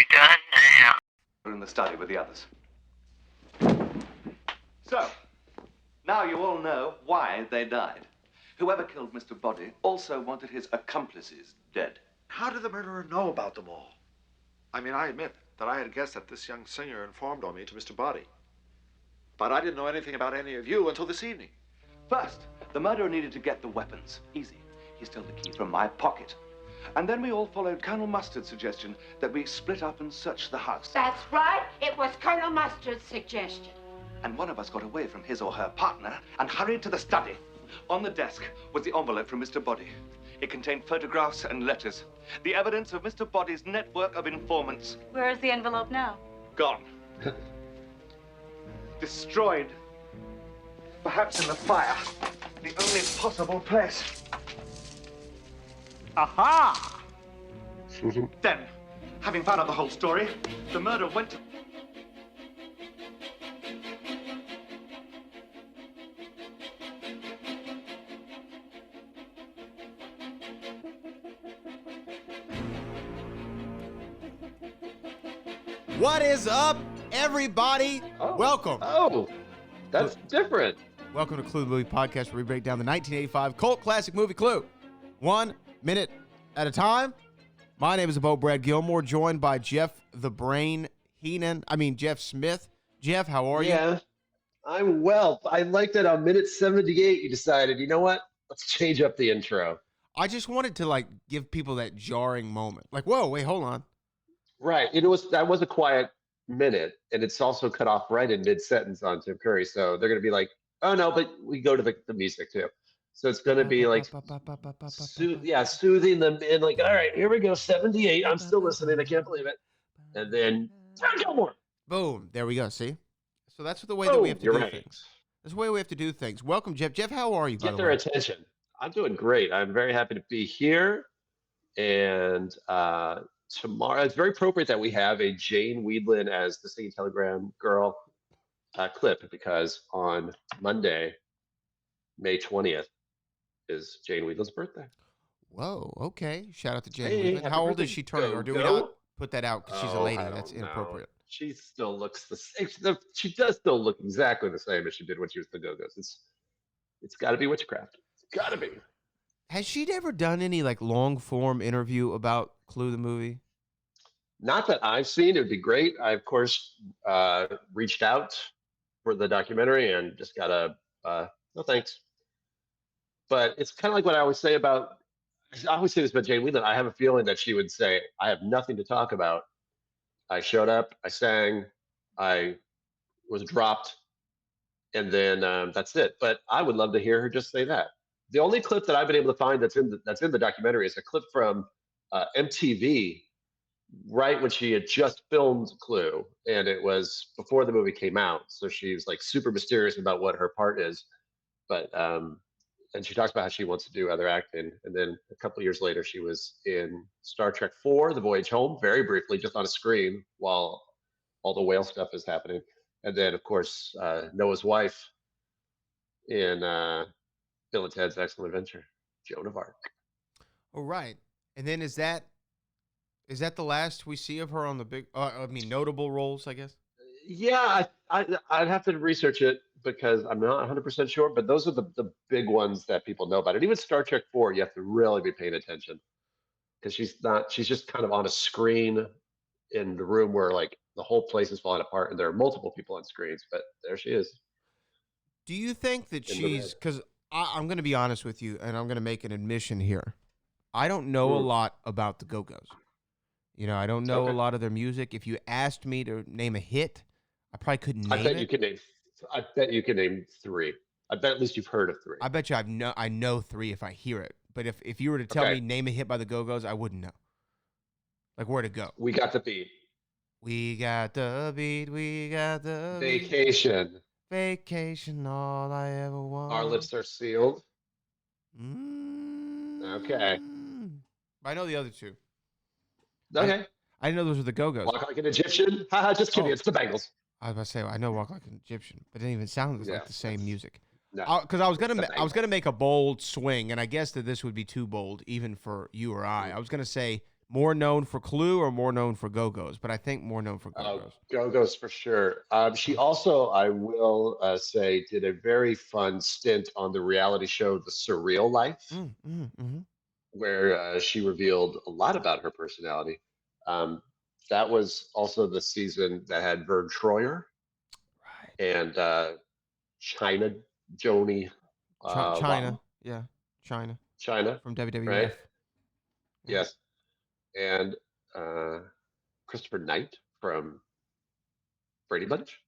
you done now? We're in the study with the others. So, now you all know why they died. Whoever killed Mr. Body also wanted his accomplices dead. How did the murderer know about them all? I mean, I admit that I had guessed that this young singer informed on me to Mr. Body. But I didn't know anything about any of you until this evening. First, the murderer needed to get the weapons. Easy. He stole the key from my pocket. And then we all followed Colonel Mustard's suggestion that we split up and search the house. That's right. It was Colonel Mustard's suggestion. And one of us got away from his or her partner and hurried to the study. On the desk was the envelope from Mr. Body. It contained photographs and letters. The evidence of Mr. Body's network of informants. Where is the envelope now? Gone. Destroyed. Perhaps in the fire. The only possible place. Aha! Then, having found out the whole story, the murderer went to... What is up, everybody? Welcome. Oh, that's different. Welcome to Clue the Movie Podcast, where we break down the 1985 cult classic movie Clue, 1 minute at a time. My name is Brad Gilmore, joined by Jeff the Brain Jeff Smith. Jeff, how are you? Yeah, I'm well. I like that on minute 78 you decided, you know what? Let's change up the intro. I just wanted to give people that jarring moment. Like, whoa, wait, hold on. Right. That was a quiet minute, and it's also cut off right in mid-sentence on Tim Curry. So they're going to be like, oh, no, but we go to the music, too. So it's going to be like, soothing them in, like, all right, here we go, 78. I'm still listening. I can't believe it. And then, Gilmore. Boom. There we go. See? So that's the way that we have to do right. things. That's the way we have to do things. Welcome, Jeff. Jeff, how are you? Get their attention. I'm doing great. I'm very happy to be here. And tomorrow, it's very appropriate that we have a Jane Weedland as the Singing Telegram Girl clip, because on Monday, May 20th, is Jane Weedland's birthday. Whoa, okay. Shout out to Jane Weedland. Happy How old birthday. is she turning? Or do we Go. not put that out because she's a lady? That's inappropriate. She still looks the same. She does still look exactly the same as she did when she was the Go-Go's. It's got to be witchcraft. It's got to be. Has she ever done any long form interview about Clue the movie? Not that I've seen. It would be great. I, of course, reached out for the documentary and just got no thanks. But it's kind of like what I always say about this about Jane Weedland. I have a feeling that she would say, I have nothing to talk about. I showed up, I sang, I was dropped, and then that's it. But I would love to hear her just say that. The only clip that I've been able to find that's in the documentary is a clip from MTV, right when she had just filmed Clue, and it was before the movie came out. So she's super mysterious about what her part is, but and she talks about how she wants to do other acting. And then a couple of years later, she was in Star Trek IV: The Voyage Home, very briefly, just on a screen while all the whale stuff is happening. And then, of course, Noah's wife in Bill and Ted's Excellent Adventure, Joan of Arc. Oh, right. And then is that the last we see of her on the big, notable roles, I guess? Yeah, I'd have to research it because I'm not 100% sure, but those are the big ones that people know about. And even Star Trek 4, you have to really be paying attention because she's just kind of on a screen in the room where the whole place is falling apart and there are multiple people on screens, but there she is. Do you think that because I'm going to be honest with you and I'm going to make an admission here. I don't know a lot about the Go-Go's. I don't know a lot of their music. If you asked me to name a hit, I probably couldn't name it. I bet you can name 3. I bet at least you've heard of 3. I bet you I know 3 if I hear it. But if you were to tell me name a hit by the Go-Go's, I wouldn't know. Where to go. We got the beat. We got the beat. We got the Vacation. Vacation, all I ever want. Our Lips Are Sealed. Okay. I know the other 2. Okay. I didn't know those were the Go-Go's. Walk Like an Egyptian? Haha, just kidding. It's the Bengals. I was about to say, I know Walk Like an Egyptian, but it didn't even sound like the same music. No. Because I was gonna make a bold swing, and I guess that this would be too bold, even for you or I. I was gonna say More known for Clue or more known for Go-Go's? But I think more known for Go-Go's. Go-Go's for sure. She also, I will say, did a very fun stint on the reality show The Surreal Life, where she revealed a lot about her personality. That was also the season that had Vern Troyer and China Joni. China. Yeah, China. From WWF. Right? Yes. And Christopher Knight from Brady Bunch.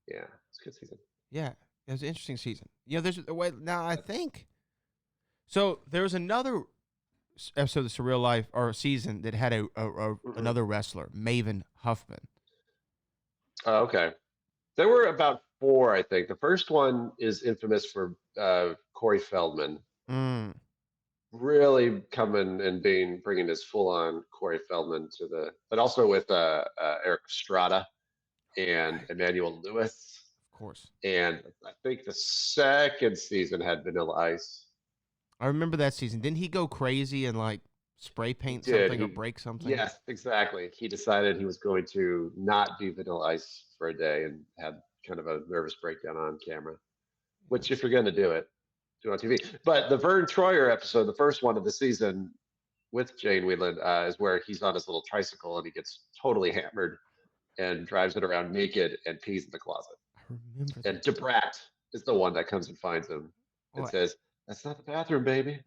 Yeah, it's a good season. Yeah, it was an interesting season. You know, there's a way now. I think so. There was another episode of the Surreal Life or season that had another wrestler, Maven Huffman. Oh, okay. There were about 4, I think. The first one is infamous for Corey Feldman. Really coming and bringing this full-on Corey Feldman to but also with Eric Estrada and Emmanuel Lewis. Of course. And I think the second season had Vanilla Ice. I remember that season. Didn't he go crazy and like spray paint something or break something? Yes, exactly. He decided he was going to not do Vanilla Ice for a day and had kind of a nervous breakdown on camera, which if you're going to do it, do it on TV. But the Vern Troyer episode, the first one of the season with Jane Whelan, is where he's on his little tricycle and he gets totally hammered and drives it around naked and pees in the closet. I remember that. And DeBrat is the one that comes and finds him and says, "That's not the bathroom, baby."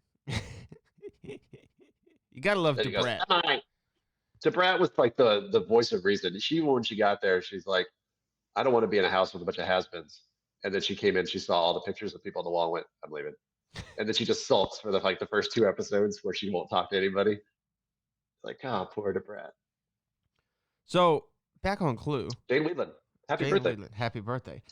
You gotta love DeBrat. DeBrat was like the voice of reason. When she got there, she's like, "I don't want to be in a house with a bunch of has-beens." And then she came in, she saw all the pictures of people on the wall and went, "I'm leaving." And then she just sulks for the first 2 episodes where she won't talk to anybody. It's like, oh, poor DeBrat. So back on Clue. Jane Whelan. Happy birthday. Happy birthday.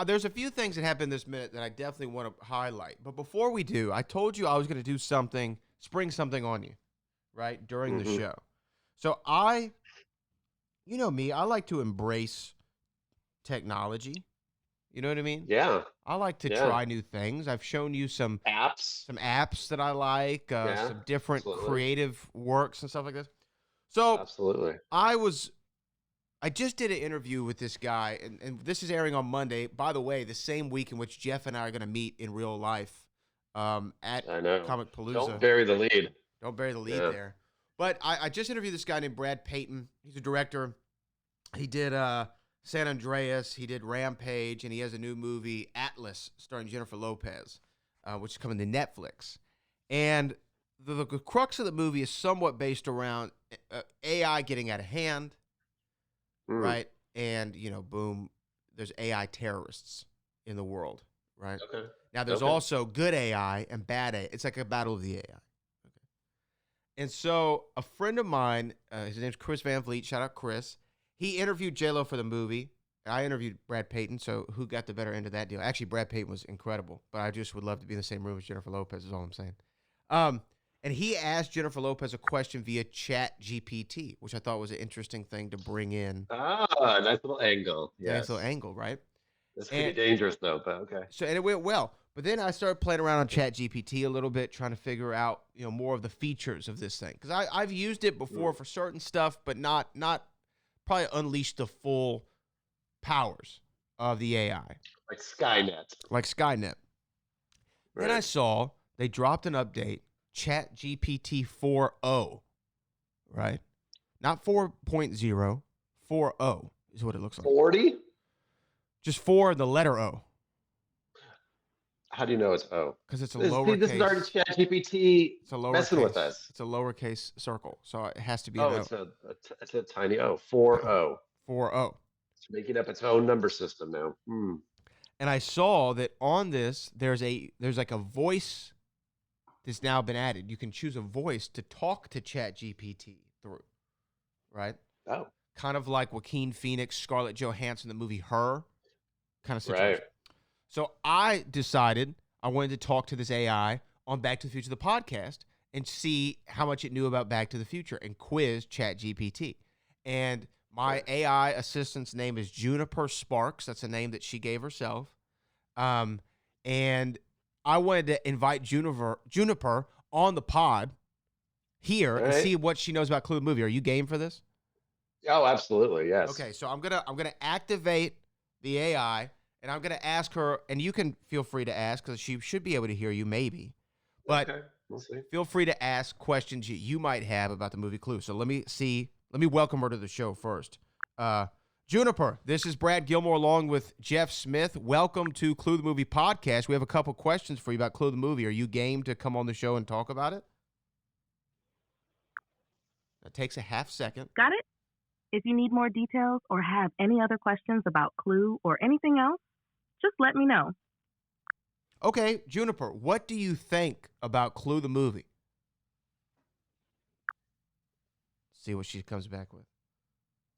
There's a few things that happened this minute that I definitely want to highlight. But before we do, I told you I was going to do something, spring something on you, right, during the show. So you know me, I like to embrace technology. You know what I mean? Yeah. I like to try new things. I've shown you some apps that I like, some different creative works and stuff like this. So absolutely. I just did an interview with this guy, and this is airing on Monday. By the way, the same week in which Jeff and I are going to meet in real life at Comic Palooza. Don't bury the lead. Don't bury the lead there. But I just interviewed this guy named Brad Payton. He's a director. He did San Andreas. He did Rampage, and he has a new movie, Atlas, starring Jennifer Lopez, which is coming to Netflix. And the crux of the movie is somewhat based around AI getting out of hand. Right. And, boom, there's AI terrorists in the world. Right. Okay. Now, there's also good AI and bad AI. It's like a battle of the AI. Okay. And so a friend of mine, his name's Chris Van Vliet. Shout out, Chris. He interviewed J-Lo for the movie. I interviewed Brad Payton. So who got the better end of that deal? Actually, Brad Payton was incredible. But I just would love to be in the same room as Jennifer Lopez is all I'm saying. And he asked Jennifer Lopez a question via Chat GPT, which I thought was an interesting thing to bring in. Ah, nice little angle. Yes. Nice little angle, right? This could be dangerous, though, but okay. So, and it went well. But then I started playing around on Chat GPT a little bit, trying to figure out, more of the features of this thing. Because I've used it before for certain stuff, but not probably unleashed the full powers of the AI. Like Skynet. Right. Then I saw they dropped an update, Chat GPT 4.0, right? Not 4.0, 4.0 is what it looks like. 40? Just 4, the letter O. How do you know it's O? Because it's a lowercase. This is already Chat GPT messing with us. It's a lowercase circle, so it has to be an O. It's a tiny O. 4.0. 4.0. It's making up its own number system now. And I saw that on this, there's like a voice that's now been added. You can choose a voice to talk to Chat GPT through, right? Oh. Kind of like Joaquin Phoenix, Scarlett Johansson, the movie Her kind of situation. Right. So I decided I wanted to talk to this AI on Back to the Future, the podcast, and see how much it knew about Back to the Future and quiz Chat GPT. And my AI assistant's name is Juniper Sparks. That's a name that she gave herself. And I wanted to invite Juniper on the pod here and right. see what she knows about Clue the movie. Are you game for this? Oh, absolutely, yes. Okay, so I'm gonna activate the AI, and I'm gonna ask her, and you can feel free to ask because she should be able to hear you, maybe. But Okay, we'll see. feel free to ask questions you might have about the movie Clue. So let me welcome her to the show first. Juniper, this is Brad Gilmore along with Jeff Smith. Welcome to Clue the Movie podcast. We have a couple questions for you about Clue the movie. Are you game to come on the show and talk about it? That takes a half second. Got it? If you need more details or have any other questions about Clue or anything else, just let me know. Okay, Juniper, what do you think about Clue the movie? See what she comes back with.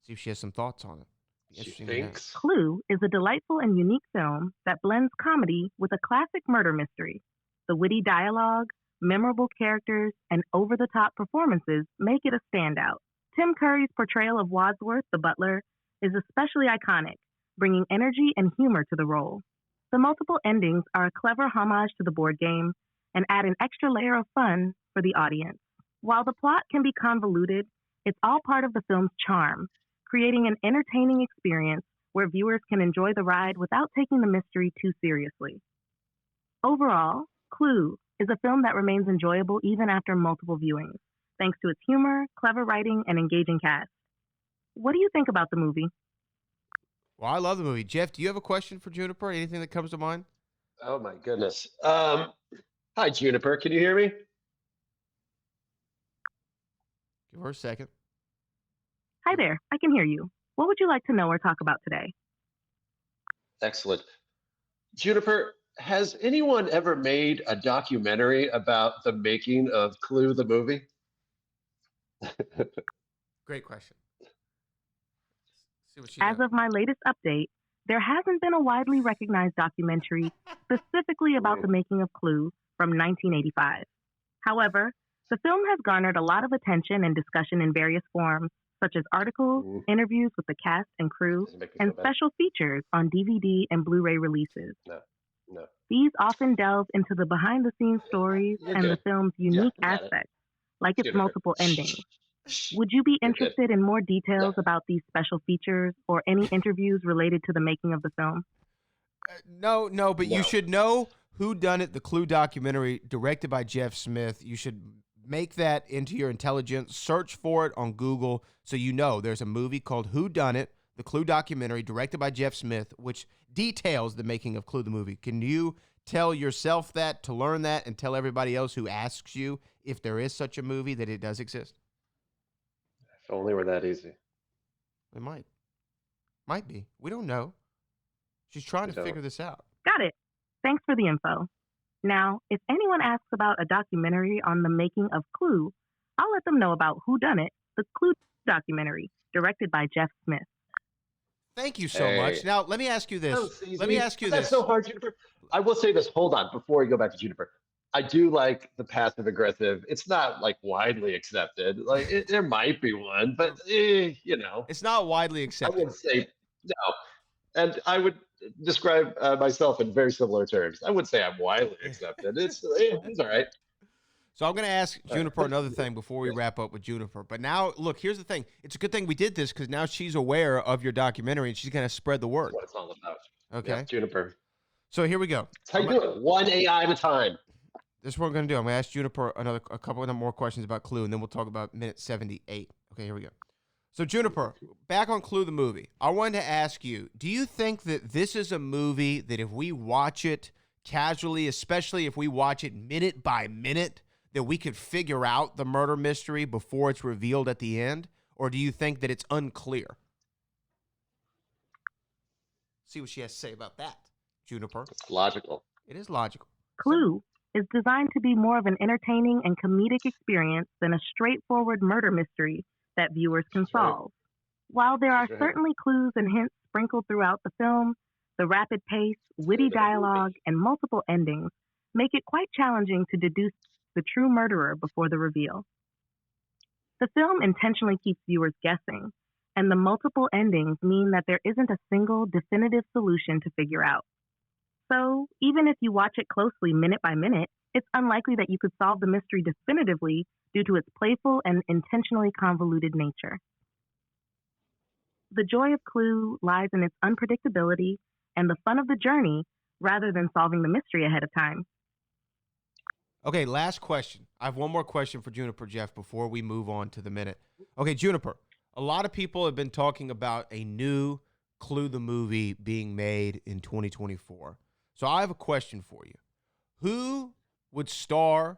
See if she has some thoughts on it. She thinks. Clue is a delightful and unique film that blends comedy with a classic murder mystery. The witty dialogue, memorable characters, and over-the-top performances make it a standout. Tim Curry's portrayal of Wadsworth, the butler, is especially iconic, bringing energy and humor to the role. The multiple endings are a clever homage to the board game and add an extra layer of fun for the audience. While the plot can be convoluted, it's all part of the film's charm, creating an entertaining experience where viewers can enjoy the ride without taking the mystery too seriously. Overall, Clue is a film that remains enjoyable even after multiple viewings, thanks to its humor, clever writing, and engaging cast. What do you think about the movie? Well, I love the movie. Jeff, do you have a question for Juniper? Anything that comes to mind? Oh my goodness. Hi, Juniper. Can you hear me? Give her a second. Hi there, I can hear you. What would you like to know or talk about today? Excellent. Juniper, has anyone ever made a documentary about the making of Clue the movie? Great question. See what she As does. of my latest update, there hasn't been a widely recognized documentary specifically about the making of Clue from 1985. However, the film has garnered a lot of attention and discussion in various forms, such as articles, interviews with the cast and crew, and special features on DVD and Blu-ray releases. No. These often delve into the behind-the-scenes stories and the film's unique aspects, like its multiple endings. Would you be interested in more details about these special features or any interviews related to the making of the film? No, but you should know Who Done It, the Clue documentary directed by Jeff Smith. You should make that into your intelligence. Search for it on Google so you know there's a movie called Who Done It, the Clue documentary directed by Jeff Smith, which details the making of Clue the movie. Can you tell yourself that, to learn that, and tell everybody else who asks you if there is such a movie that it does exist? If only were that easy. It might. Might be. We don't know. She's trying to figure this out. Got it. Thanks for the info. Now, if anyone asks about a documentary on the making of Clue, I'll let them know about Who Done It, the Clue documentary, directed by Jeff Smith. Thank you so much. Now, let me ask you this. That's so hard, Juniper. I will say this. Hold on, before we go back to Juniper. I do like the passive aggressive. It's not like widely accepted. Like there might be one, but it's not widely accepted. I would say no, and I would describe myself in very similar terms. I would say I'm widely accepted. It's all right. So I'm going to ask Juniper another thing before we wrap up with Juniper. But now, look, here's the thing. It's a good thing we did this because now she's aware of your documentary and she's going to spread the word. That's what it's all about. Okay. Yeah, Juniper. So here we go. That's how you do it. One AI at a time. This is what we're going to do. I'm going to ask Juniper a couple of more questions about Clue, and then we'll talk about minute 78. Okay, here we go. So, Juniper, back on Clue the movie, I wanted to ask you, do you think that this is a movie that if we watch it casually, especially if we watch it minute by minute, that we could figure out the murder mystery before it's revealed at the end? Or do you think that it's unclear? See what she has to say about that, Juniper. It's logical. It is logical. Clue is designed to be more of an entertaining and comedic experience than a straightforward murder mystery that viewers can solve. While there are certainly clues and hints sprinkled throughout the film, the rapid pace, witty dialogue, and multiple endings make it quite challenging to deduce the true murderer before the reveal. The film intentionally keeps viewers guessing, and the multiple endings mean that there isn't a single definitive solution to figure out. So, even if you watch it closely minute by minute, It's unlikely that you could solve the mystery definitively due to its playful and intentionally convoluted nature. The joy of Clue lies in its unpredictability and the fun of the journey rather than solving the mystery ahead of time. Okay, last question. I have one more question for Juniper, Jeff, before we move on to the minute. Okay, Juniper, a lot of people have been talking about a new Clue the movie being made in 2024. So I have a question for you. Who would star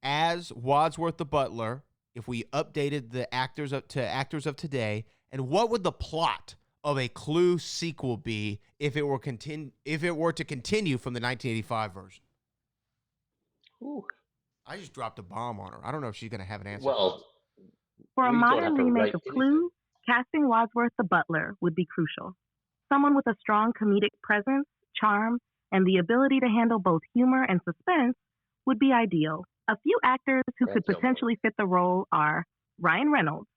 as Wadsworth the Butler if we updated the actors up to actors of today? And what would the plot of a Clue sequel be if it were to continue from the 1985 version? Ooh. I just dropped a bomb on her. I don't know if she's going to have an answer. Well, For a we don't modern have to remake write of anything. Clue, casting Wadsworth the Butler would be crucial. Someone with a strong comedic presence, charm, and the ability to handle both humor and suspense would be ideal. A few actors who could Gilmore. potentially fit the role are Ryan Reynolds.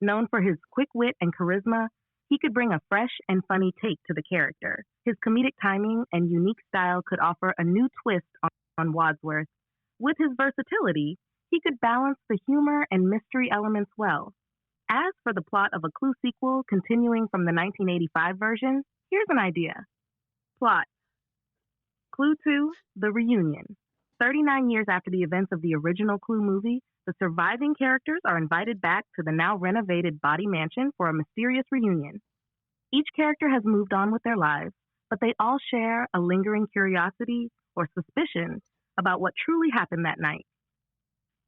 Known for his quick wit and charisma, he could bring a fresh and funny take to the character. His comedic timing and unique style could offer a new twist on Wadsworth. With his versatility, he could balance the humor and mystery elements well. As for the plot of a Clue sequel continuing from the 1985 version, here's an idea. Plot: Clue 2, The Reunion. 39 years after the events of the original Clue movie, the surviving characters are invited back to the now renovated Body Mansion for a mysterious reunion. Each character has moved on with their lives, but they all share a lingering curiosity or suspicion about what truly happened that night.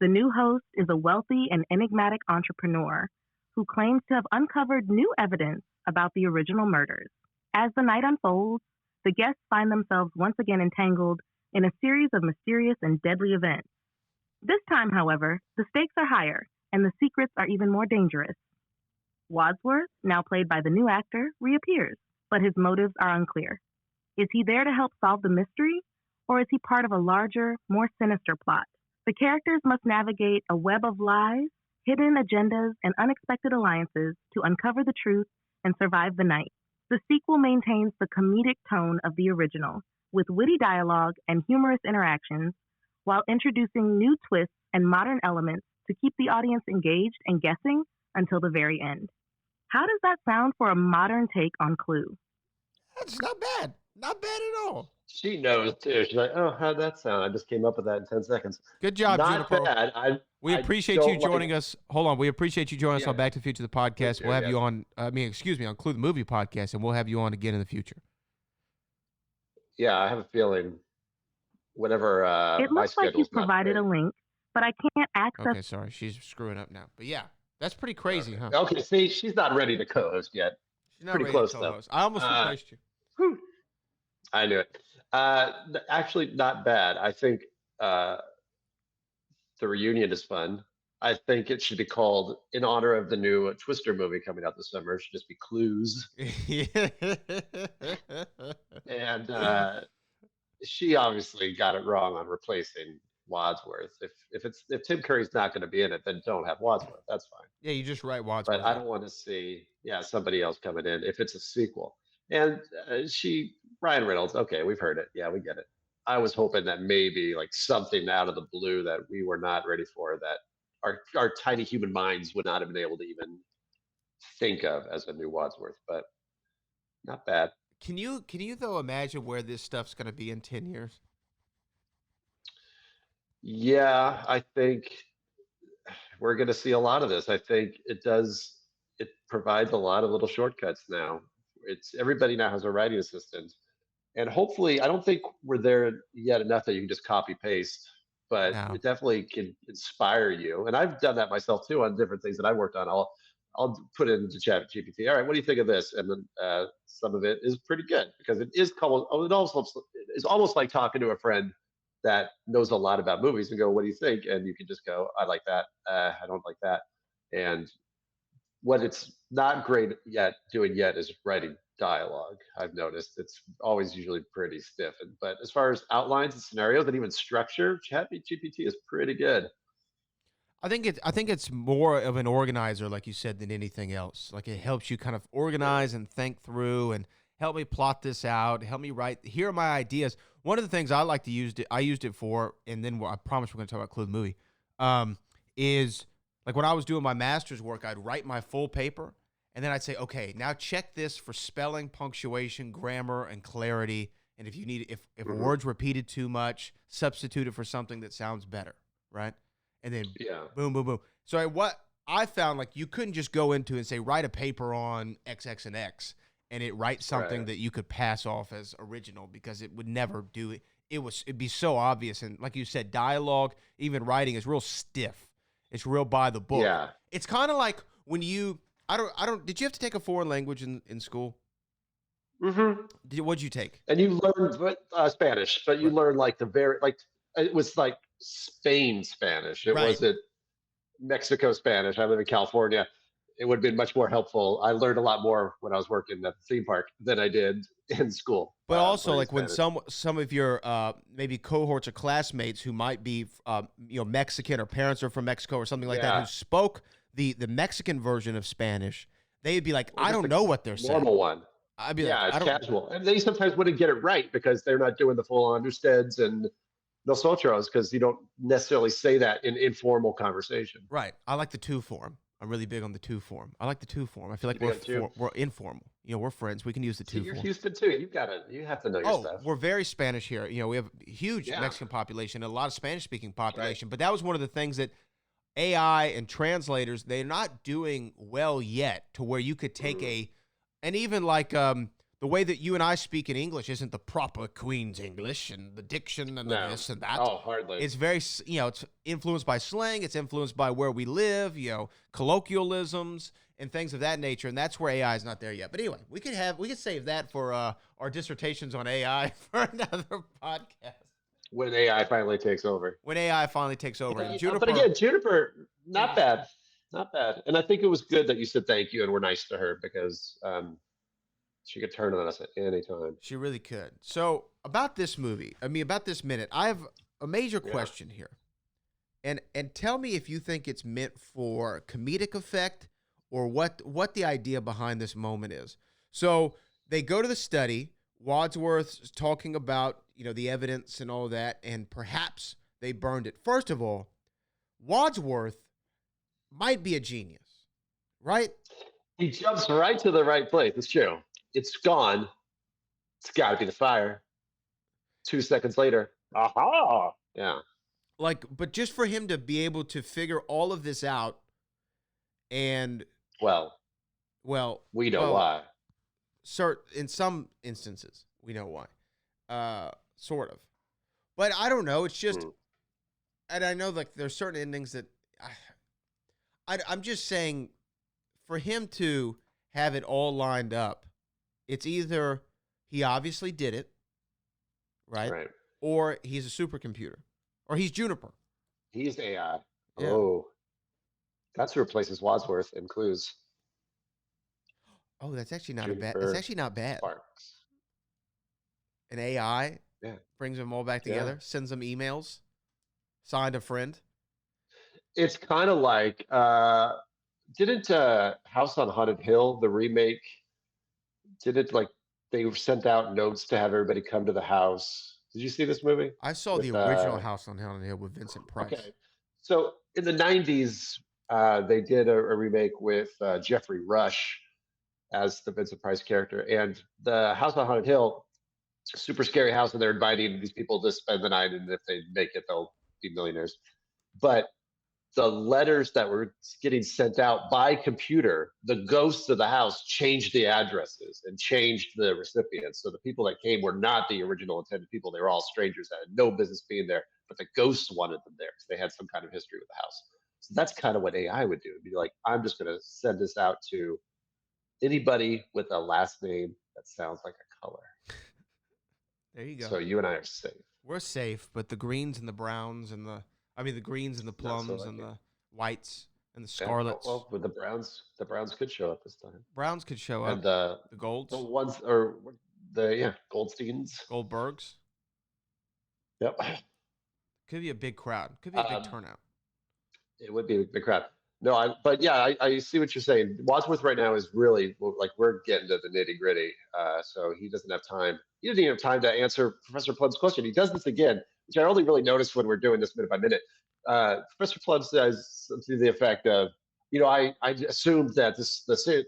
The new host is a wealthy and enigmatic entrepreneur who claims to have uncovered new evidence about the original murders. As the night unfolds, the guests find themselves once again entangled in a series of mysterious and deadly events. This time, however, the stakes are higher and the secrets are even more dangerous. Wadsworth, now played by the new actor, reappears, but his motives are unclear. Is he there to help solve the mystery, or is he part of a larger, more sinister plot? The characters must navigate a web of lies, hidden agendas, and unexpected alliances to uncover the truth and survive the night. The sequel maintains the comedic tone of the original, with witty dialogue and humorous interactions, while introducing new twists and modern elements to keep the audience engaged and guessing until the very end. How does that sound for a modern take on Clue? That's not bad. Not bad at all. She knows too. She's like, oh, how'd that sound? I just came up with that in 10 seconds. Good job, Not Juniper. bad. We appreciate you joining us. Hold on. We appreciate you joining us Yeah. on Back to the Future, the podcast. Me too, We'll have yeah. you on, on Clue the Movie podcast, and we'll have you on again in the future. Yeah, I have a feeling whenever It my looks like you schedule's not provided a great. link, but I can't access. Okay, sorry. She's screwing up now. But yeah, that's pretty crazy, huh? Okay, see, she's not ready to co-host yet. She's not pretty ready close, to though. co-host. I almost replaced you. Whew. I knew it. Actually, not bad. I think the reunion is fun. I think it should be called, in honor of the new Twister movie coming out this summer, it should just be Clues. And she obviously got it wrong on replacing Wadsworth. If Tim Curry's not going to be in it, then don't have Wadsworth. That's fine. Yeah, you just write Wadsworth. But I don't want to see somebody else coming in if it's a sequel. And Ryan Reynolds. Okay, we've heard it. Yeah, we get it. I was hoping that maybe like something out of the blue that we were not ready for, that our tiny human minds would not have been able to even think of as a new Wadsworth. But not bad. Can you though imagine where this stuff's going to be in 10 years? Yeah, I think we're going to see a lot of this. I think it provides a lot of little shortcuts now. Everybody now has a writing assistant, and hopefully, I don't think we're there yet enough that you can just copy paste, but No. it definitely can inspire you. And I've done that myself too on different things that I worked on. I'll put it into ChatGPT. All right, what do you think of this? And then some of it is pretty good because it is called. It also is almost like talking to a friend that knows a lot about movies and go, what do you think? And you can just go, I like that. I don't like that. And what it's not great doing yet is writing dialogue. I've noticed it's always usually pretty stiff. But as far as outlines and scenarios and even structure, ChatGPT is pretty good. I think it's more of an organizer, like you said, than anything else. Like it helps you kind of organize and think through and help me plot this out, help me write. Here are my ideas. One of the things I like to use it, I used it for, and then I promise we're going to talk about Clue the movie, is like when I was doing my master's work, I'd write my full paper, and then I'd say, okay, now check this for spelling, punctuation, grammar, and clarity. And if you need, if a word's repeated too much, substitute it for something that sounds better, right? And then boom, boom, boom. So what I found, like, you couldn't just go into and say, write a paper on X, X, and X, and it writes something that you could pass off as original, because it would never do it. It'd be so obvious. And like you said, dialogue, even writing, is real stiff. It's real by the book. Yeah. It's kind of like when you, did you have to take a foreign language in school? Mm-hmm. What'd you take? And you learned Spanish, but you learned like it was like Spain Spanish. It wasn't Mexico Spanish. I live in California. It would have been much more helpful. I learned a lot more when I was working at the theme park than I did in school. But also, like Spanish. when some of your maybe cohorts or classmates who might be Mexican, or parents are from Mexico or something like that, who spoke the Mexican version of Spanish, they'd be like, I don't know what they're saying. Normal one. I'd be like, it's casual. And they sometimes wouldn't get it right because they're not doing the full understands and nosotros, because you don't necessarily say that in informal conversation. Right. I like the two form. I'm really big on the two form. I like the two form. I feel like we're informal. We're friends. We can use the two You're form. Houston too. You have to know your stuff. We're very Spanish here. We have a huge Mexican population, a lot of Spanish speaking population. But that was one of the things that AI and translators, they're not doing well yet, to where you could take and even like the way that you and I speak in English isn't the proper Queen's English, and the diction and the this and that. Oh, hardly. It's very, it's influenced by slang. It's influenced by where we live, colloquialisms and things of that nature. And that's where AI is not there yet. But anyway, we could save that for our dissertations on AI for another podcast. When AI finally takes over. And Juniper, but again, Juniper, not bad. Not bad. And I think it was good that you said thank you and were nice to her, because she could turn on us at any time. She really could. So about this movie, about this minute, I have a major question here. And tell me if you think it's meant for comedic effect, or what the idea behind this moment is. So they go to the study. Wadsworth's talking about, the evidence and all that, and perhaps they burned it. First of all, Wadsworth might be a genius, right? He jumps right to the right place. It's true. It's gone. It's got to be the fire. 2 seconds later. Aha! Yeah. But just for him to be able to figure all of this out, and well, we know why. In some instances, we know why. Sort of. But I don't know. It's just, and I know like there's certain endings that I'm just saying, for him to have it all lined up, it's either he obviously did it, right? Or he's a supercomputer, or he's Juniper. He's AI. Yeah. Oh, that's who replaces Wadsworth in Clues. Oh, that's actually not bad. It's actually not bad. Sparks. An AI brings them all back together, sends them emails, signed a friend. It's kind of like, didn't House on Haunted Hill, the remake, they sent out notes to have everybody come to the house? Did you see this movie? I saw the original House on Haunted Hill with Vincent Price. Okay. So in the 90s, they did a remake with Jeffrey Rush as the Vincent Price character. And the House on Haunted Hill, super scary house, and they're inviting these people to spend the night, and if they make it, they'll be millionaires. But the letters that were getting sent out by computer, the ghosts of the house changed the addresses and changed the recipients. So the people that came were not the original intended people. They were all strangers that had no business being there, but the ghosts wanted them there because they had some kind of history with the house. So that's kind of what AI would do. It'd be like, I'm just going to send this out to anybody with a last name that sounds like a color. There you go. So you and I are safe. We're safe, but the greens and the browns and the greens and the plums and the whites and the scarlets. Well, with the browns could show up this time. Browns could show up. And the golds. The ones, or Goldsteins. Goldbergs. Yep. Could be a big crowd. Could be a big turnout. It would be a big crowd. No, but yeah, I see what you're saying. Wadsworth right now is really like we're getting to the nitty gritty. So he doesn't have time. He doesn't even have time to answer Professor Plum's question. He does this again, which I only really noticed when we're doing this minute by minute. Professor Plum says to the effect of, I assumed that the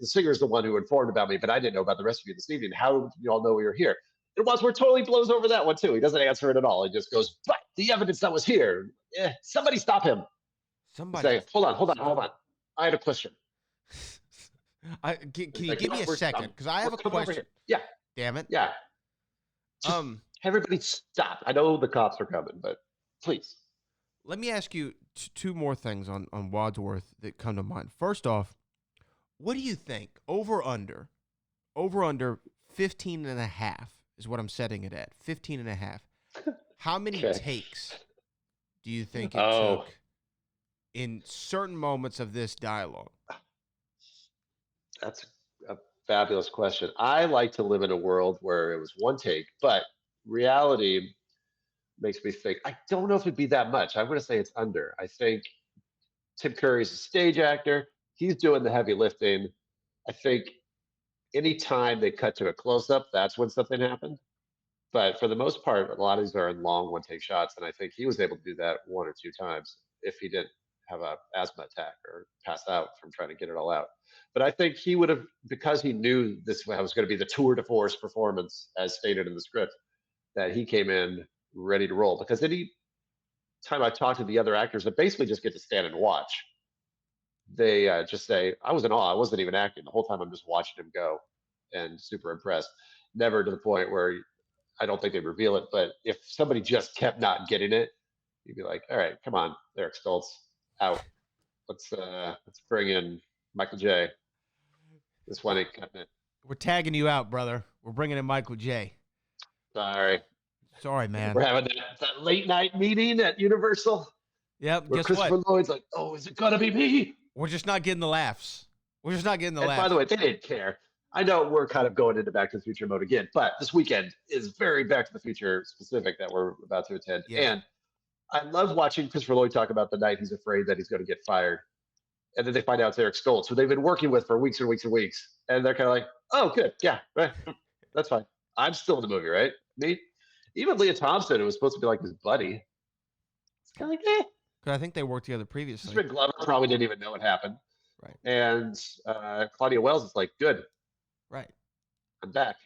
singer is the one who informed about me, but I didn't know about the rest of you this evening. How do you all know we were here? And Wadsworth totally blows over that one too. He doesn't answer it at all. He just goes, but the evidence that was here, somebody stop him. Somebody. Say, hold on. I had a question. Can you give me a second? Because I have a question. Yeah. Damn it. Yeah. Just everybody stop. I know the cops are coming, but please. Let me ask you two more things on Wadsworth that come to mind. First off, what do you think? Over under 15 and a half is what I'm setting it at. 15 and a half. How many takes do you think it took in certain moments of this dialogue? That's a fabulous question. I like to live in a world where it was one take, but reality makes me think, I don't know if it'd be that much. I'm going to say it's under. I think Tim Curry's a stage actor. He's doing the heavy lifting. I think anytime they cut to a close-up, that's when something happened. But for the most part, a lot of these are in long one-take shots, and I think he was able to do that one or two times if he didn't have a asthma attack or pass out from trying to get it all out. But I think he would have, because he knew this was going to be the tour de force performance, as stated in the script, that he came in ready to roll. Because any time I talk to the other actors that basically just get to stand and watch, they just say, I was in awe. I wasn't even acting. The whole time I'm just watching him go and super impressed. Never to the point where I don't think they reveal it. But if somebody just kept not getting it, you'd be like, all right, come on, Eric Stoltz, out. Let's bring in Michael J. This one ain't cutting it. We're tagging you out, brother. We're bringing in Michael J. Sorry, man. We're having that late night meeting at Universal. Yep. Where guess Christopher what? Lloyd's like, oh, is it gonna be me? We're just not getting the laughs. And by the way, they didn't care. I know we're kind of going into Back to the Future mode again, but this weekend is very Back to the Future specific that we're about to attend. Yeah. And I love watching Christopher Lloyd talk about the night he's afraid that he's going to get fired. And then they find out it's Eric Stoltz, who they've been working with for weeks and weeks and weeks. And they're kind of like, oh, good. Yeah, right. That's fine. I'm still in the movie, right? Me? Even Leah Thompson, who was supposed to be like his buddy, it's kind of like, eh. Because I think they worked together previously. Crispin Glover probably didn't even know what happened. Right. And Claudia Wells is like, good. Right. I'm back.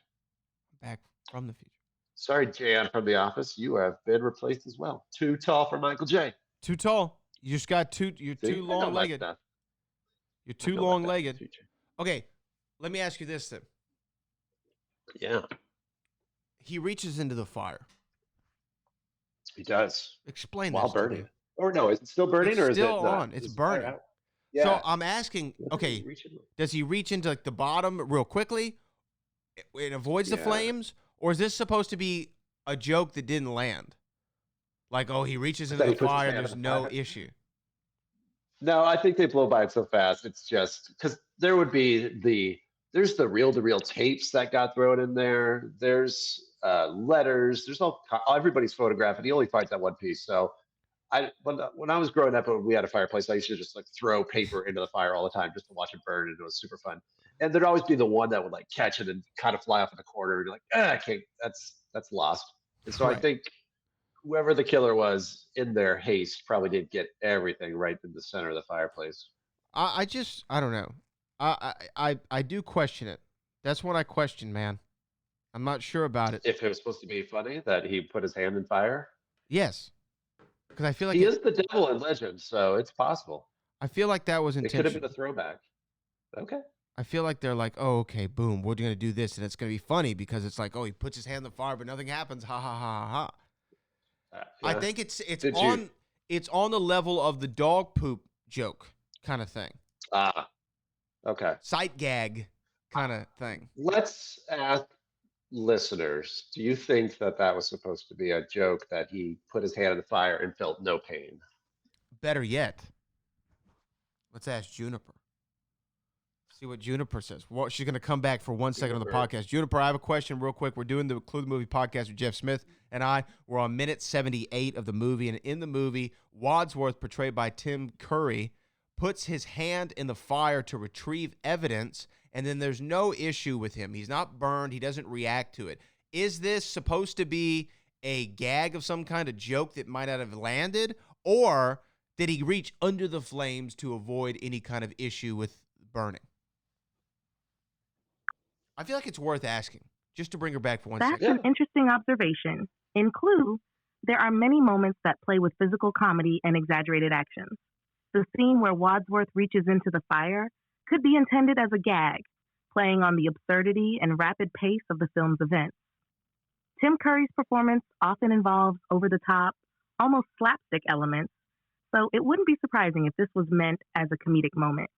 Back from the future. Sorry, Jan from The Office. You have been replaced as well. Too tall for Michael J. Too tall. You just got you're too long-legged. You're too long-legged. Okay, let me ask you this then. Yeah. He reaches into the fire. He does. Explain while this burning. Or no, is it still burning it's or is it still on? It's burning. Yeah. So I'm asking, okay, does he reach into like the bottom real quickly? It avoids the flames? Or is this supposed to be a joke that didn't land? Like, oh, he reaches into the fire, there's no issue. No, I think they blow by it so fast. It's just because there would be there's the reel-to-reel tapes that got thrown in there. There's letters. There's everybody's photograph, and he only finds that one piece. So when I was growing up, we had a fireplace. I used to just like throw paper into the fire all the time just to watch it burn, and it was super fun. And there'd always be the one that would like catch it and kind of fly off in the corner. And you're like, I can't. That's lost. And so I think whoever the killer was in their haste probably did get everything right in the center of the fireplace. I don't know. I do question it. That's what I question, man. I'm not sure about it. If it was supposed to be funny that he put his hand in fire? Yes. Because I feel like he is the devil in legend, so it's possible. I feel like that was intentional. It could have been a throwback. Okay. I feel like they're like, oh, okay, boom, we're going to do this, and it's going to be funny because it's like, oh, he puts his hand in the fire, but nothing happens. Ha, ha, ha, ha, ha. I think it's on the level of the dog poop joke kind of thing. Okay. Sight gag kind of thing. Let's ask listeners, do you think that was supposed to be a joke that he put his hand in the fire and felt no pain? Better yet, let's ask Juniper. See what Juniper says. Well, she's going to come back for 1 second on the podcast. Juniper, I have a question real quick. We're doing the Cluedo movie podcast with Jeff Smith and I. We're on minute 78 of the movie, and in the movie, Wadsworth, portrayed by Tim Curry, puts his hand in the fire to retrieve evidence, and then there's no issue with him. He's not burned. He doesn't react to it. Is this supposed to be a gag of some kind of joke that might not have landed, or did he reach under the flames to avoid any kind of issue with burning? I feel like it's worth asking, just to bring her back for one second. That's an interesting observation. In Clue, there are many moments that play with physical comedy and exaggerated actions. The scene where Wadsworth reaches into the fire could be intended as a gag, playing on the absurdity and rapid pace of the film's events. Tim Curry's performance often involves over-the-top, almost slapstick elements, so it wouldn't be surprising if this was meant as a comedic moment.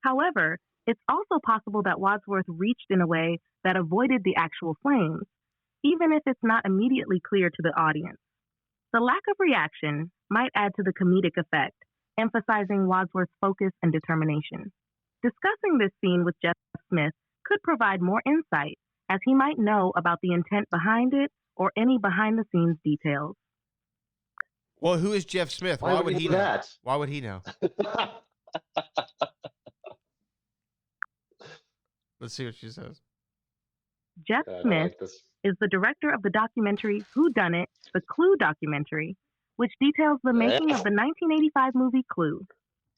However, it's also possible that Wadsworth reached in a way that avoided the actual flames, even if it's not immediately clear to the audience. The lack of reaction might add to the comedic effect, emphasizing Wadsworth's focus and determination. Discussing this scene with Jeff Smith could provide more insight, as he might know about the intent behind it or any behind-the-scenes details. Well, who is Jeff Smith? Why would he know that? Why would he know? Let's see what she says. Jeff Smith is the director of the documentary Who Done It, the Clue documentary, which details the making of the 1985 movie Clue.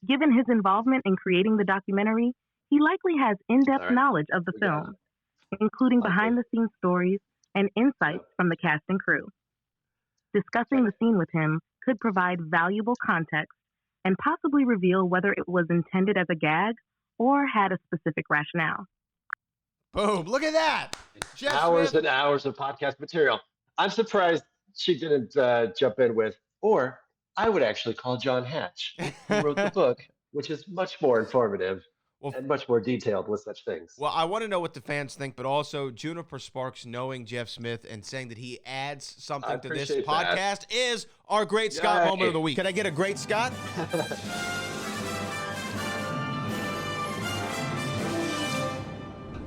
Given his involvement in creating the documentary, he likely has in-depth knowledge of the film, including behind-the-scenes stories and insights from the cast and crew. Discussing the scene with him could provide valuable context and possibly reveal whether it was intended as a gag or had a specific rationale. Boom, look at that. Jeff hours Smith. and hours of podcast material. I'm surprised she didn't jump in with, or I would actually call John Hatch, who wrote the book, which is much more informative and much more detailed with such things. Well, I want to know what the fans think, but also Juniper Sparks knowing Jeff Smith and saying that he adds something to this podcast is our Great Scott moment of the week. Can I get a Great Scott?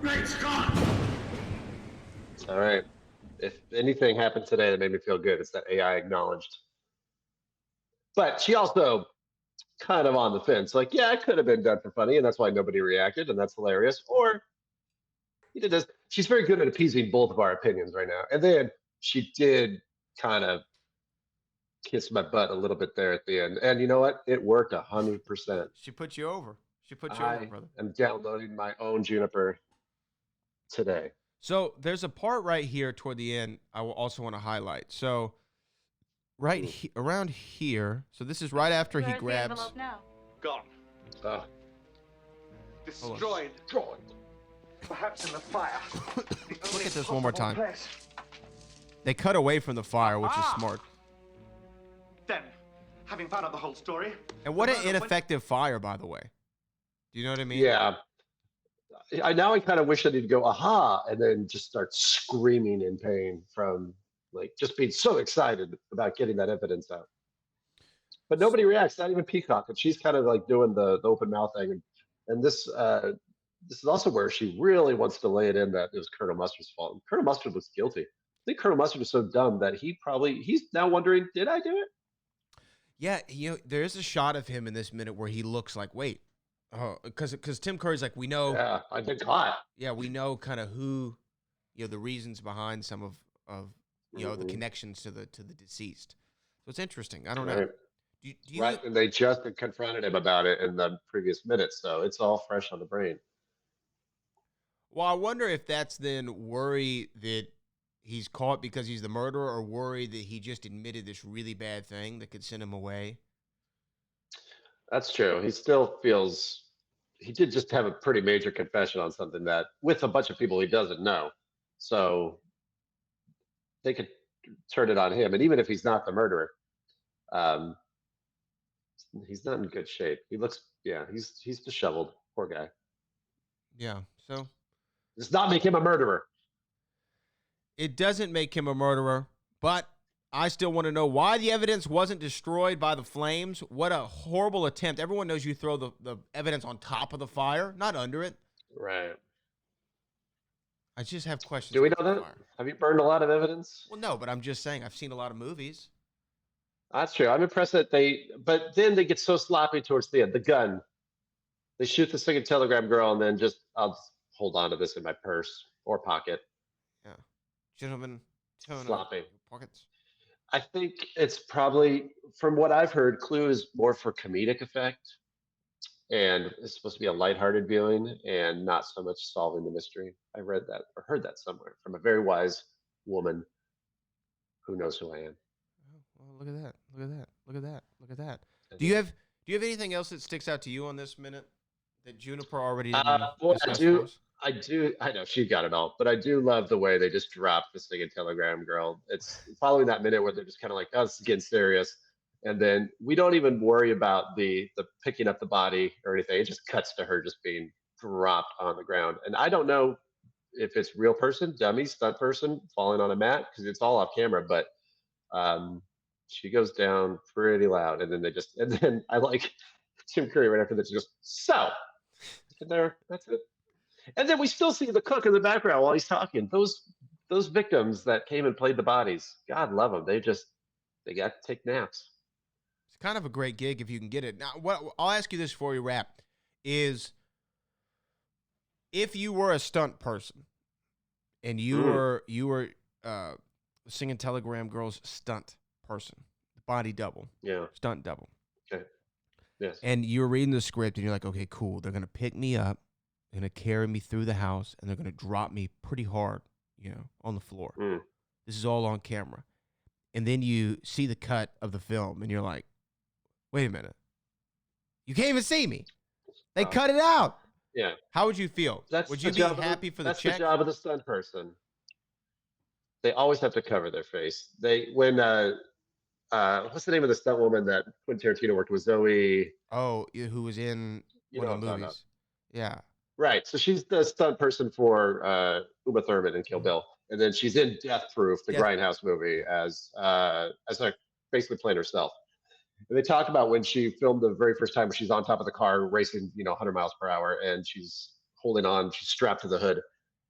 Great Scott! All right. If anything happened today that made me feel good, it's that AI acknowledged. But she also kind of on the fence, like, yeah, it could have been done for funny, and that's why nobody reacted, and that's hilarious. Or he did this. She's very good at appeasing both of our opinions right now. And then she did kind of kiss my butt a little bit there at the end. And you know what? It worked 100%. She put you over. She put you over, brother. I'm downloading my own Juniper today. So there's a part right here toward the end I will also want to highlight. So around here. So this is right after he grabs. The envelope now? Gone. Destroyed. Perhaps in the fire. Look at this one more time. They cut away from the fire, which is smart. Then, having found out the whole story. And what an ineffective fire, by the way. Do you know what I mean? Yeah. Now I kind of wish that he'd go, aha, and then just start screaming in pain from like just being so excited about getting that evidence out. But nobody reacts, not even Peacock. And she's kind of like doing the open mouth thing. And this is also where she really wants to lay it in that it was Colonel Mustard's fault. And Colonel Mustard was guilty. I think Colonel Mustard was so dumb that he's now wondering, did I do it? Yeah, there is a shot of him in this minute where he looks like, wait, because Tim Curry's like, we know. Yeah, I've been caught. Yeah, we know kind of who, the reasons behind some of the connections to the deceased. So it's interesting. I don't know. Do you right, and they just confronted him about it in the previous minutes, so it's all fresh on the brain. Well, I wonder if that's then worry that he's caught because he's the murderer, or worry that he just admitted this really bad thing that could send him away. That's true. He still feels he did just have a pretty major confession on something that with a bunch of people he doesn't know. So they could turn it on him. And even if he's not the murderer, he's not in good shape. He looks, he's disheveled. Poor guy. Yeah. So does not make him a murderer. It doesn't make him a murderer, but I still want to know why the evidence wasn't destroyed by the flames. What a horrible attempt. Everyone knows you throw the evidence on top of the fire, not under it. Right. I just have questions. Do we know that? Have you burned a lot of evidence? Well, no, but I'm just saying I've seen a lot of movies. That's true. I'm impressed that but then they get so sloppy towards the end. The gun, they shoot the singing telegram girl, and then I'll just hold on to this in my purse or pocket. Yeah, gentlemen, Sloppy. your pockets. I think it's probably, from what I've heard, Clue is more for comedic effect, and it's supposed to be a lighthearted viewing and not so much solving the mystery. I read that or heard that somewhere from a very wise woman who knows who I am. Oh, well, look at that! Look at that! Look at that! Look at that! Do you have anything else that sticks out to you on this minute that Juniper already didn't discuss for us? I do. I know she got it all, but I do love the way they just dropped the singing telegram girl. It's following that minute where they're just kind of like, "Oh, this is getting serious," and then we don't even worry about the picking up the body or anything. It just cuts to her just being dropped on the ground, and I don't know if it's real person, dummy, stunt person falling on a mat because it's all off camera, but she goes down pretty loud, and then I like Tim Curry right after that. She goes, "So," and there, that's it. And then we still see the cook in the background while he's talking. Those victims that came and played the bodies, God love them. They got to take naps. It's kind of a great gig if you can get it. Now, what I'll ask you this before we wrap is, if you were a stunt person and you were singing Telegram Girl's stunt person, body double, stunt double, okay, yes, and you're reading the script and you're like, okay, cool, they're gonna pick me up. They're going to carry me through the house, and they're going to drop me pretty hard, on the floor. This is all on camera. And then you see the cut of the film, and you're like, wait a minute. You can't even see me. They cut it out. Yeah. How would you feel? Would you be happy for the check? That's the job of the stunt person. They always have to cover their face. When what's the name of the stunt woman that Quentin Tarantino worked with? Zoe. Oh, who was in one of the movies. Yeah. Right. So she's the stunt person for Uma Thurman in Kill Bill, and then she's in Death Proof, the Grindhouse movie, as like basically playing herself. And they talk about when she filmed the very first time where she's on top of the car racing, 100 miles per hour, and she's holding on, she's strapped to the hood.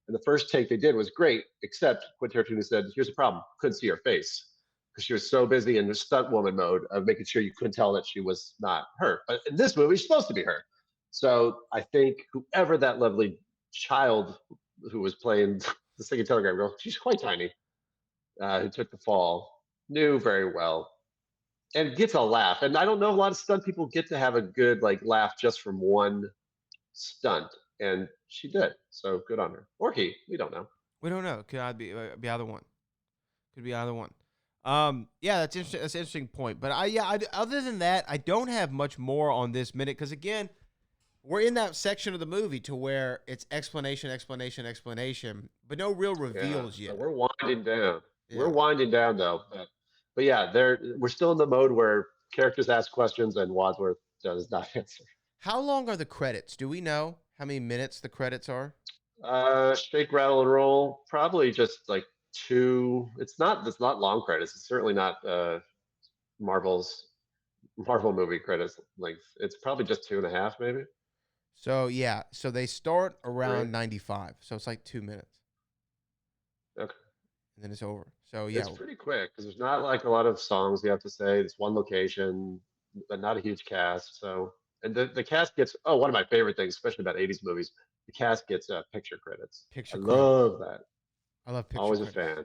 And the first take they did was great, except Quentin Tarantino said, "Here's the problem: couldn't see her face because she was so busy in the stunt woman mode of making sure you couldn't tell that she was not her." But in this movie, she's supposed to be her. So I think whoever that lovely child who was playing the singing telegram girl, she's quite tiny, who took the fall, knew very well, and gets a laugh. And I don't know, a lot of stunt people get to have a good laugh just from one stunt, and she did. So good on her, or he. We don't know. We don't know. Could be either one. Could be either one. Yeah, that's interesting. That's an interesting point. But other than that, I don't have much more on this minute because again, we're in that section of the movie to where it's explanation, but no real reveals yet. So we're winding down. Yeah. We're winding down though. But yeah, we're still in the mode where characters ask questions and Wadsworth does not answer. How long are the credits? Do we know how many minutes the credits are? Shake, rattle, and roll. Probably just like 2. It's not long credits. It's certainly not Marvel movie credits length. It's probably just 2.5 maybe. So yeah, so they start around 95, so it's like 2 minutes. Okay. And then it's over. So yeah, it's pretty quick because there's not like a lot of songs you have to say. It's one location, but not a huge cast. So and the cast gets one of my favorite things, especially about 80s movies. The cast gets picture credits. Love that. I love picture. Always credits. A fan.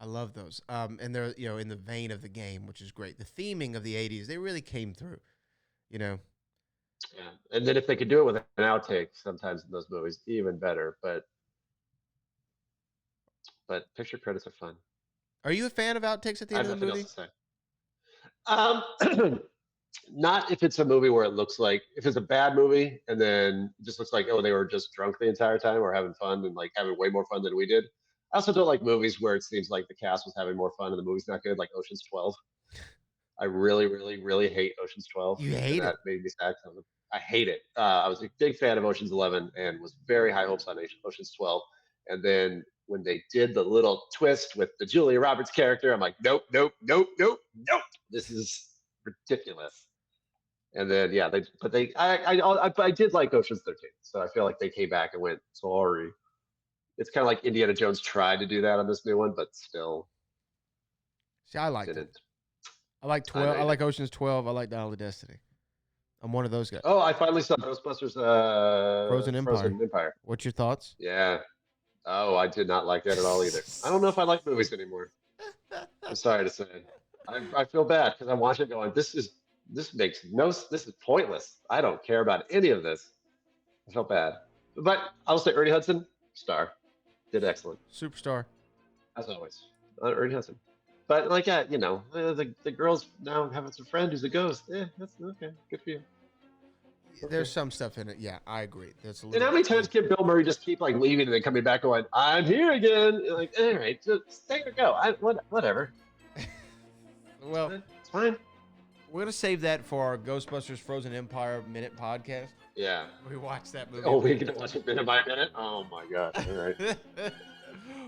I love those. And they're in the vein of the game, which is great. The theming of the 80s, they really came through. Yeah, and then if they could do it with an outtake, sometimes in those movies, even better. But picture credits are fun. Are you a fan of outtakes at the end of the movie? Not if it's a movie where it looks like, if it's a bad movie and then it just looks like, they were just drunk the entire time or having fun and having way more fun than we did. I also don't like movies where it seems like the cast was having more fun and the movie's not good, like Ocean's 12. I really, really, really hate Ocean's 12. You hate it? That made me sad. I hate it. I was a big fan of Ocean's 11 and was very high hopes on Ocean's 12. And then when they did the little twist with the Julia Roberts character, I'm like, nope. This is ridiculous. And then I did like Ocean's 13, so I feel like they came back and went, sorry. It's kind of like Indiana Jones tried to do that on this new one, but still. See, I liked it. I like 12. I like Ocean's 12. I like Dial of Destiny. I'm one of those guys. Oh, I finally saw Ghostbusters. Frozen Empire. What's your thoughts? Yeah. Oh, I did not like that at all either. I don't know if I like movies anymore. I'm sorry to say. I feel bad because I watch it going, this is pointless. I don't care about any of this. I felt bad. But I'll say Ernie Hudson, star. Did excellent. Superstar. As always. Ernie Hudson. But like, the girls now have a friend who's a ghost. That's okay. Good for you. There's some stuff in it. Yeah, I agree. There's a And little. how many times can Bill Murray just keep like leaving and then coming back going, I'm here again? You're like, all right, just take it or go. Whatever. Well, it's fine. We're gonna save that for our Ghostbusters Frozen Empire Minute podcast. Yeah. We watch that movie. Oh, we get to watch it minute by minute? Oh my gosh. All right.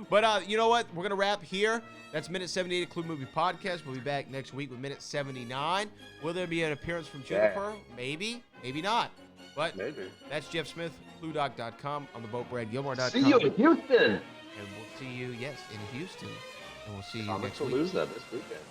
But you know what? We're gonna wrap here. That's minute 78 of Clue Movie Podcast. We'll be back next week with minute 79. Will there be an appearance from Jennifer? Yeah. Maybe, maybe not. But maybe. That's Jeff Smith, ClueDoc.com, on the boat, Brad Gilmore.com. See you in Houston. And we'll see you, in Houston. And we'll see you next week. Lose that this weekend.